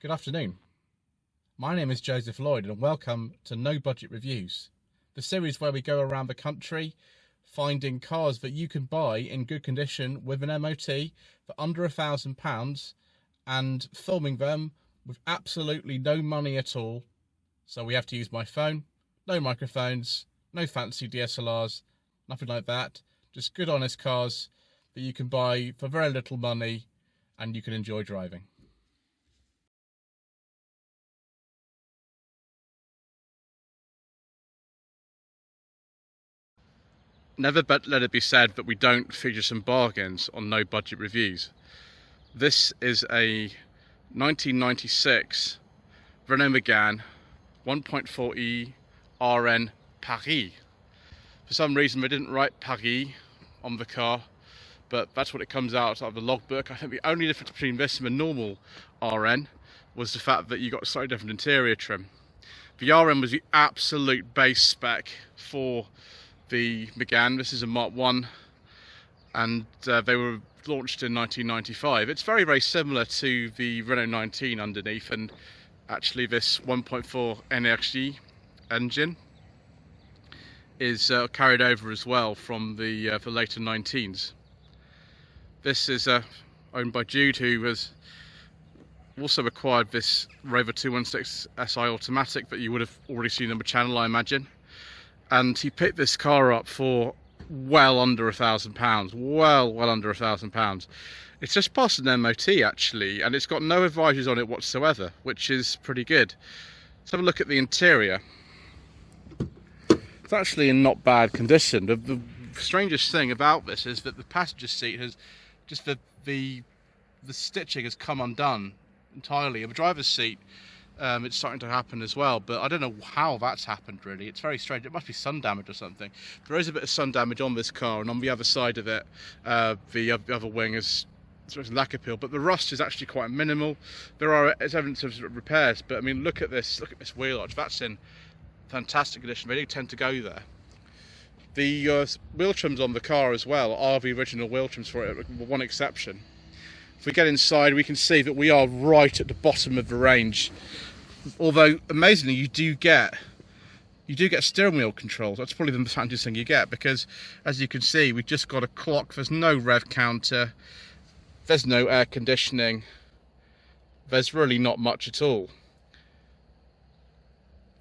Good afternoon. My name is Joseph Lloyd and welcome to No Budget Reviews, the series where we go around the country finding cars that you can buy in good condition with an MOT for under £1,000 and filming them with absolutely no money at all. So we have to use my phone, no microphones, no fancy DSLRs, nothing like that. Just good honest cars that you can buy for very little money and you can enjoy driving. Never let it be said that we don't feature some bargains on No Budget Reviews. This is a 1996 Renault Mégane 1.4e RN Paris. For some reason they didn't write Paris on the car, but that's what it comes out of the logbook. I think the only difference between this and the normal RN was the fact that you got a slightly different interior trim. The RN was the absolute base spec for the Mégane. This is a Mark 1 and they were launched in 1995. It's very similar to the Renault 19 underneath, and actually this 1.4 Energy engine is carried over as well from the later 19s. This is owned by Jude, who has also acquired this Rover 216 SI automatic that you would have already seen on the channel, I imagine. And he picked this car up for well under £1,000, well under £1,000. It's just passed an MOT actually, and it's got no advisories on it whatsoever, which is pretty good. Let's have a look at the interior. It's actually in not bad condition. The strangest thing about this is that the passenger seat has just the stitching has come undone entirely. The driver's seat, it's starting to happen as well, but I don't know how that's happened really. It's very strange. It must be sun damage or something. There is a bit of sun damage on this car, and on the other side of it, the other wing is sort of lacquer peel, but the rust is actually quite minimal. It's evidence of repairs, but I mean, look at this wheel arch. That's in fantastic condition. They do tend to go there. The wheel trims on the car as well are the original wheel trims for it, with one exception. If we get inside, we can see that we are right at the bottom of the range. Although amazingly, you do get steering wheel controls. That's probably the fanciest thing you get, because as you can see, we've just got a clock. There's no rev counter. There's no air conditioning. There's really not much at all.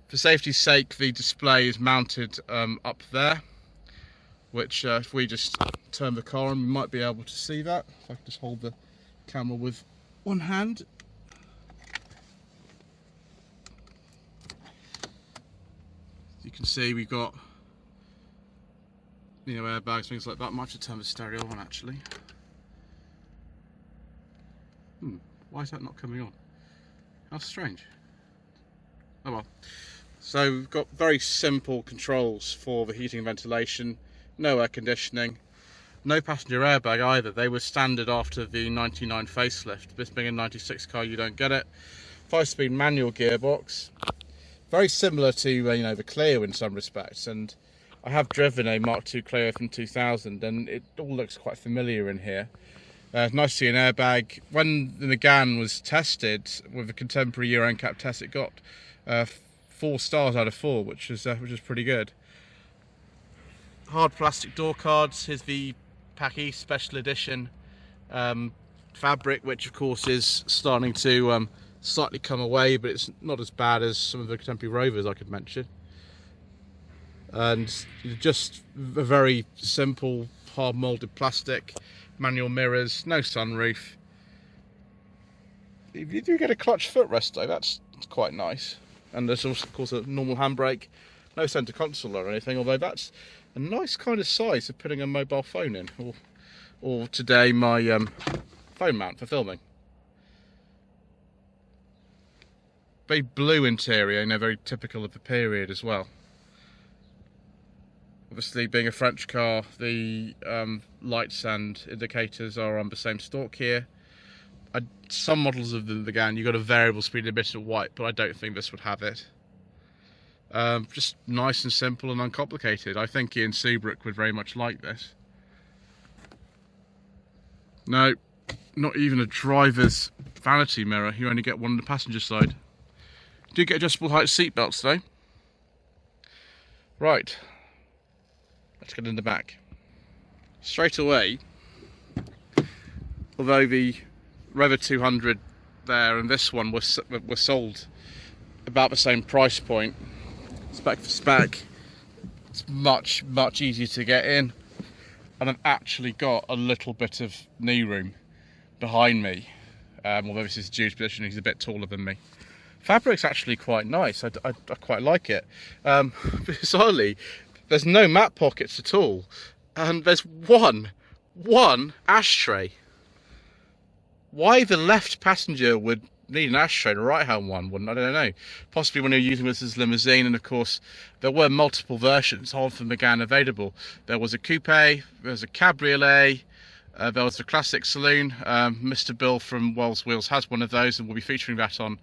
For safety's sake, the display is mounted up there, which if we just turn the car on, we might be able to see that. If I can just hold the camera with one hand. You can see we've got, airbags, things like that. Might have to turn the stereo on actually. Why is that not coming on? How strange. Oh well. So we've got very simple controls for the heating and ventilation, no air conditioning, no passenger airbag either. They were standard after the 99 facelift. This being a 96 car, you don't get it. 5-speed manual gearbox. Very similar to the Clio in some respects, and I have driven a Mark II Clio from 2000 and it all looks quite familiar in here. Nice to see an airbag. When the Mégane was tested with a contemporary Euro NCAP test, it got 4 stars out of 4, which is pretty good. Hard plastic door cards. Here's the Paris Special Edition fabric, which of course is starting to slightly come away, but it's not as bad as some of the contemporary Rovers I could mention. And just a very simple hard moulded plastic, manual mirrors, no sunroof. You do get a clutch footrest though, that's quite nice. And there's also, of course, a normal handbrake, no centre console or anything, although that's a nice kind of size for putting a mobile phone in, or today my phone mount for filming. Very blue interior, very typical of the period as well. Obviously, being a French car, the lights and indicators are on the same stalk here. Some models of the Mégane, you've got a variable speed emitter white, but I don't think this would have it. Just nice and simple and uncomplicated. I think Ian Seabrook would very much like this. No, not even a driver's vanity mirror. You only get one on the passenger side. You do get adjustable height seat belts though. Right, let's get in the back. Straight away, although the Rover 200 there and this one were sold about the same price point, spec for spec, it's much easier to get in, and I've actually got a little bit of knee room behind me, although this is Jude's position, he's a bit taller than me. Fabric's actually quite nice, I quite like it. Bizarrely, there's no mat pockets at all, and there's one ashtray. Why the left passenger would need an ashtray, the right hand one wouldn't, I don't know. Possibly when you're using this as limousine, and of course there were multiple versions of the Mégane available. There was a coupe, there was a cabriolet, there was the classic saloon. Mr. Bill from Wells Wheels has one of those, and we'll be featuring that on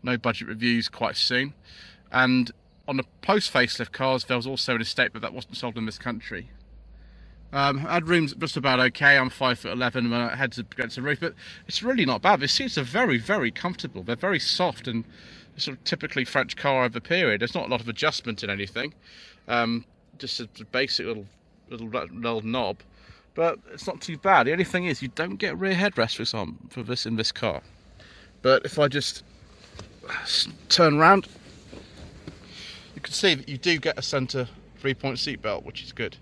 No Budget Reviews quite soon. And on the post-facelift cars, there was also an estate, but that wasn't sold in this country. Had rooms just about okay. I'm 5'11" when I head against the roof, but it's really not bad. The seats are very comfortable. They're very soft and sort of typically French car of the period. There's not a lot of adjustment in anything, just a basic little knob, but it's not too bad. The only thing is you don't get rear headrests for this in this car. But if I just turn around, you can see that you do get a centre 3-point seat belt, which is good.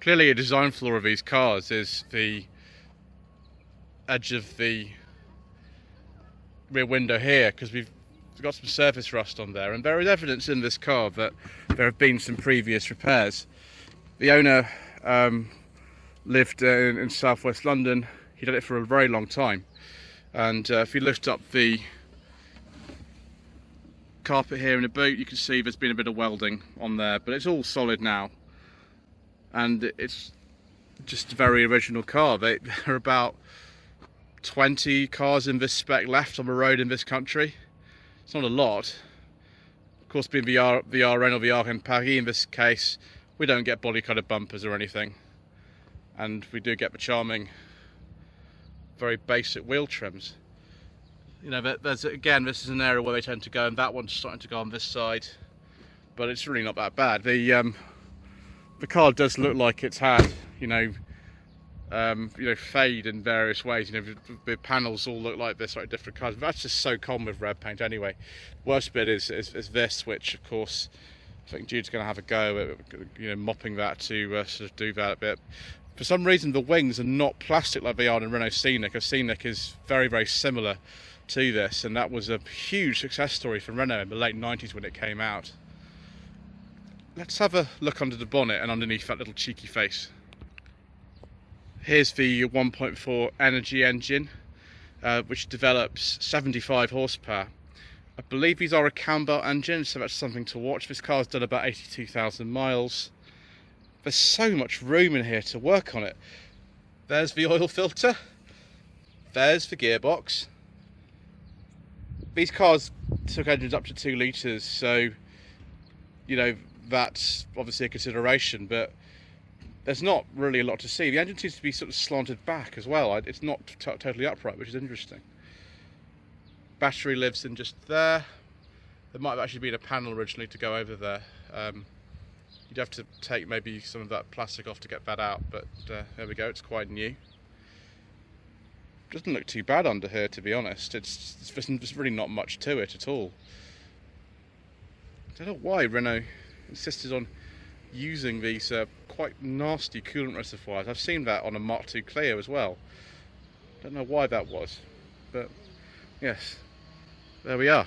Clearly a design flaw of these cars is the edge of the rear window here, because we've got some surface rust on there, and there is evidence in this car that there have been some previous repairs. The owner lived in southwest London. He did it for a very long time, and if you lift up the carpet here in the boot, you can see there's been a bit of welding on there, but it's all solid now, and it's just a very original car. There are about 20 cars in this spec left on the road in this country. It's not a lot. Of course, being the Renault Mégane 1.4e in this case, we don't get body colored bumpers or anything, and we do get the charming, very basic wheel trims. You know, there's, again, this is an area where they tend to go, and that one's starting to go on this side, but it's really not that bad. The car does look like it's had, fade in various ways. The panels all look like this, like different colours. But that's just so common with red paint anyway. Worst bit is this, which of course I think Jude's going to have a go at, mopping that to sort of do that a bit. For some reason, the wings are not plastic like they are in Renault Scenic. A Scenic is very similar to this, and that was a huge success story for Renault in the late 90s when it came out. Let's have a look under the bonnet and underneath that little cheeky face. Here's the 1.4 energy engine, which develops 75 horsepower. I believe these are a Campbell engine, so that's something to watch. This car's done about 82,000 miles. There's so much room in here to work on it. There's the oil filter. There's the gearbox. These cars took engines up to 2 litres, so, that's obviously a consideration, but there's not really a lot to see. The engine seems to be sort of slanted back as well. It's not totally upright, which is interesting. Battery lives in just there. There might have actually been a panel originally to go over there. You'd have to take maybe some of that plastic off to get that out, but there we go, it's quite new. Doesn't look too bad under here, to be honest. There's really not much to it at all. I don't know why Renault insisted on using these quite nasty coolant reservoirs. I've seen that on a Mark II Clio as well. Don't know why that was, but yes, there we are.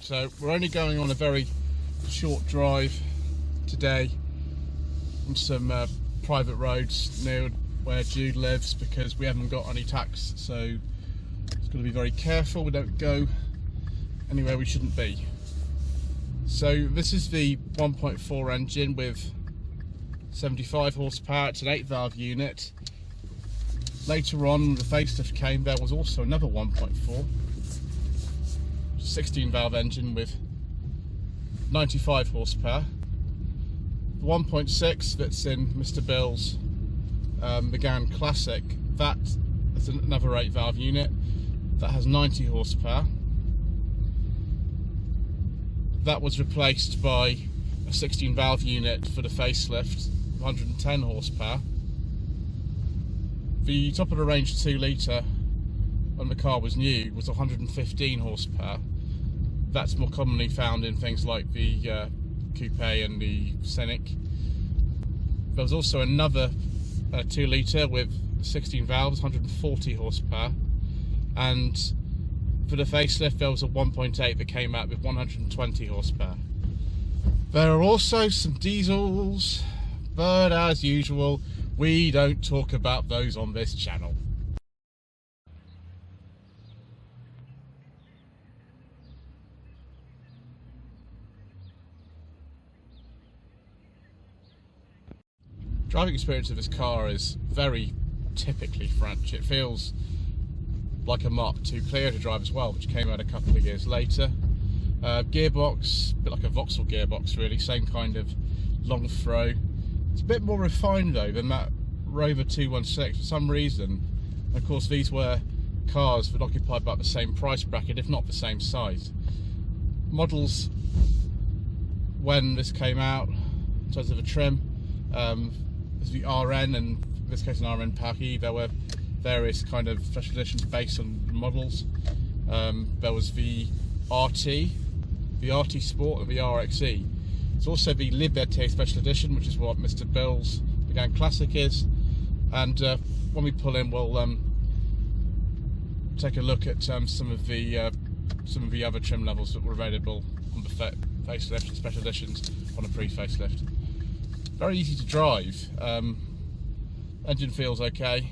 So we're only going on a very short drive today on some private roads near where Jude lives, because we haven't got any tax, so it's got to be very careful we don't go anywhere we shouldn't be. So this is the 1.4 engine with 75 horsepower. It's an 8-valve unit. Later on, the facelift came, there was also another 1.4, 16-valve engine with 95 horsepower. The 1.6 that's in Mr. Bill's Mégane Classic, that is another 8-valve unit that has 90 horsepower. That was replaced by a 16-valve unit for the facelift, 110 horsepower. The top of the range 2 litre when the car was new was 115 horsepower. That's more commonly found in things like the Coupe and the Scenic. There was also another 2 litre with 16 valves, 140 horsepower, and for the facelift there was a 1.8 that came out with 120 horsepower. There are also some diesels, but as usual we don't talk about those on this channel. Driving experience of this car is very typically French. It feels like a Mark II Clio to drive as well, which came out a couple of years later. Gearbox, a bit like a Vauxhall gearbox really, same kind of long throw. It's a bit more refined though than that Rover 216 for some reason. Of course these were cars that occupied about the same price bracket, if not the same size. Models when this came out, in terms of a trim, there's the RN, and in this case an RN Paris. There were various kind of special editions based on models. There was the RT, the RT Sport and the RXE. There's also the Liberté Special Edition, which is what Mr. Bill's Mégane Classic is. And when we pull in, we'll take a look at some of the other trim levels that were available on the facelift and special editions on a pre-facelift. Very easy to drive. Engine feels okay.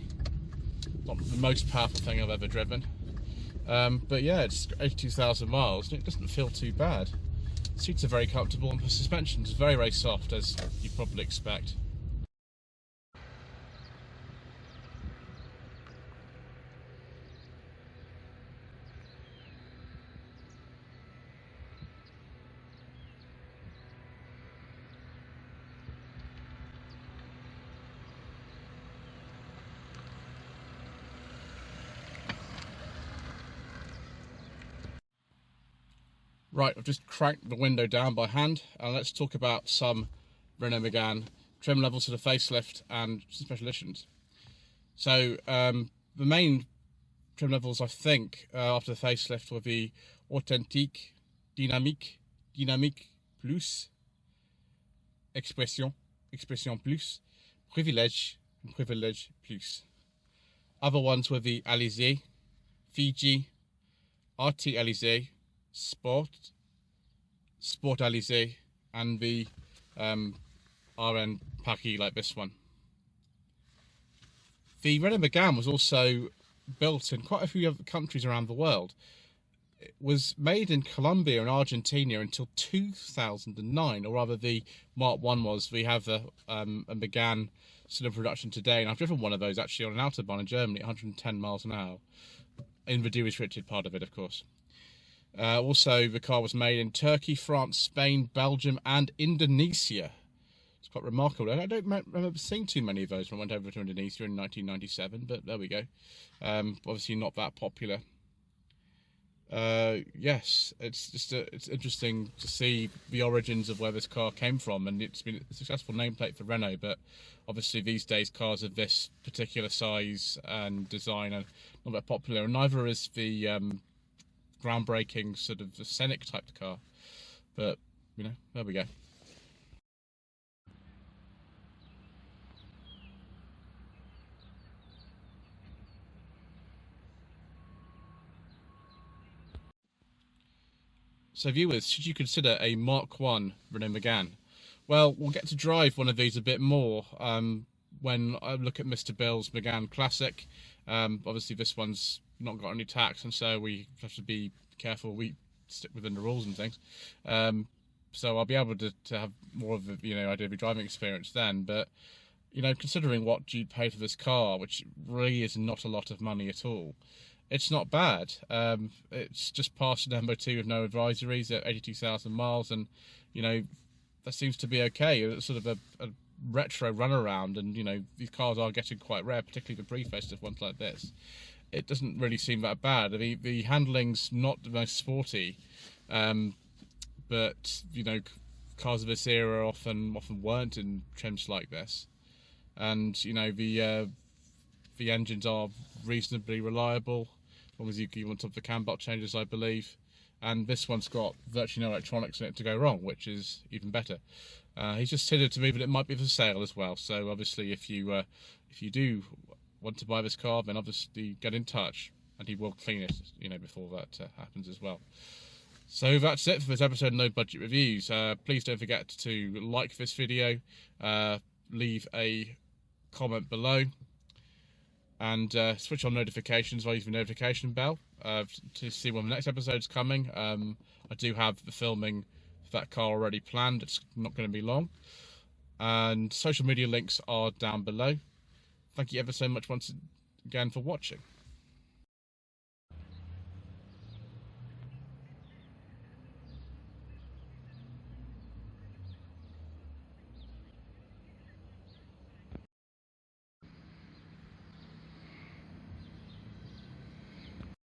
Not the most powerful thing I've ever driven. But yeah, it's 82,000 miles and it doesn't feel too bad. The seats are very comfortable and the suspension is very, very soft, as you'd probably expect. Right, I've just cranked the window down by hand, and let's talk about some Renault Mégane trim levels for the facelift and special editions. So the main trim levels, I think, after the facelift were the Authentique, Dynamique Plus, Expression Plus, Privilège, and Privilège Plus. Other ones were the Alizé, Fiji, RT Alizé, Sport Alizé, and the RN Paris, like this one. The Renault Mégane was also built in quite a few other countries around the world. It was made in Colombia and Argentina until 2009, or rather the Mark I was. We have a Mégane still in production today, and I've driven one of those actually on an autobahn in Germany at 110 miles an hour, in the derestricted part of it, of course. Also, the car was made in Turkey, France, Spain, Belgium and Indonesia. It's quite remarkable. I don't remember seeing too many of those when I went over to Indonesia in 1997, but there we go. Obviously not that popular. Yes, it's interesting to see the origins of where this car came from, and it's been a successful nameplate for Renault, but obviously these days cars of this particular size and design are not that popular, and neither is the groundbreaking sort of the Scenic type car, but you know, there we go. So viewers, should you consider a Mark I Renault Mégane? Well, we'll get to drive one of these a bit more when I look at Mr. Bill's Mégane Classic. Obviously this one's not got any tax, and so we have to be careful we stick within the rules and things. so I'll be able to have more of a idea of a driving experience then. But considering what you'd pay for this car, which really is not a lot of money at all, it's not bad. It's just passed an MOT with no advisories at 82,000 miles, and that seems to be okay. It's sort of a retro runaround, and these cars are getting quite rare, particularly the pre-festive ones like this. It doesn't really seem that bad. The handling's not the most sporty, but cars of this era often weren't in trims like this, and the engines are reasonably reliable, as long as you want some of the cam belt changes, I believe. And this one's got virtually no electronics in it to go wrong, which is even better. He's just hinted to me that it might be for sale as well. So obviously, if you do want to buy this car, then obviously get in touch, and he will clean it, before that happens as well. So that's it for this episode of No Budget Reviews. Please don't forget to like this video, leave a comment below, and switch on notifications by using the notification bell to see when the next episode's coming. I do have the filming for that car already planned. It's not going to be long, and social media links are down below. Thank you ever so much once again for watching.